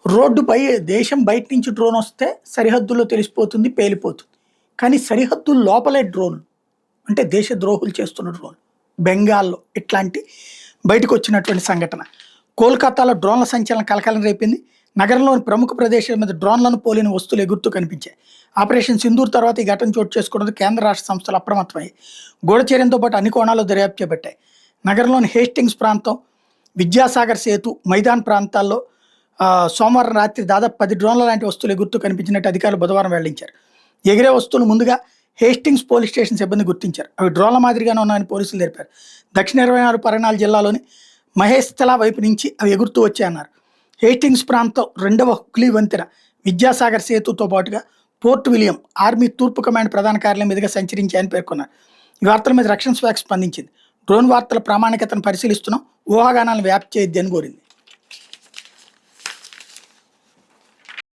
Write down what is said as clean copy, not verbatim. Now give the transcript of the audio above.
రోడ్డుపై దేశం బయట నుంచి డ్రోన్ వస్తే సరిహద్దుల్లో తెలిసిపోతుంది, పేలిపోతుంది. కానీ సరిహద్దుల లోపలే డ్రోన్ అంటే దేశ ద్రోహులు చేస్తున్న డ్రోన్. బెంగాల్లో ఇట్లాంటి బయటకు వచ్చినటువంటి సంఘటన. కోల్కతాలో డ్రోన్ల సంచలనం కలకలం రేపింది. నగరంలోని ప్రముఖ ప్రదేశాల మీద డ్రోన్లను పోలిన వస్తువులు ఎగురుతూ కనిపించాయి. ఆపరేషన్ సింధూర్ తర్వాత ఈ ఘటన చోటు చేసుకోవడంతో కేంద్ర రాష్ట్ర సంస్థలు అప్రమత్తమయ్యాయి. గూఢచర్యంతో పాటు అన్ని కోణాల్లో దర్యాప్తు చేపట్టాయి. నగరంలోని హేస్టింగ్స్ ప్రాంతం, విద్యాసాగర్ సేతు, మైదాన్ ప్రాంతాల్లో సోమవారం రాత్రి దాదాపు 10 డ్రోన్ల లాంటి వస్తువులు ఎగురుతూ కనిపించినట్టు అధికారులు బుధవారం వెల్లడించారు. ఎగిరే వస్తువులు ముందుగా హేస్టింగ్స్ పోలీస్ స్టేషన్ సిబ్బంది గుర్తించారు. అవి డ్రోన్ల మాదిరిగానే ఉన్నాయని పోలీసులు తెలిపారు. దక్షిణ 24 పరగణాల జిల్లాలోని మహేస్తలా వైపు నుంచి అవి ఎగురుతూ వచ్చాయన్నారు. హేస్టింగ్స్ ప్రాంతం 2వ హుక్లీ వంతెన, విద్యాసాగర్ సేతుతో పాటుగా పోర్ట్ విలియం, ఆర్మీ తూర్పు కమాండ్ ప్రధాన కార్యాలయం మీదుగా సంచరించాయని పేర్కొన్నారు. ఈ వార్తల మీద రక్షణ శాఖ స్పందించింది. డ్రోన్ వార్తల ప్రామాణికతను పరిశీలిస్తున్నాం, ఊహాగానాలను వ్యాప్తి చేయొద్దని కోరింది.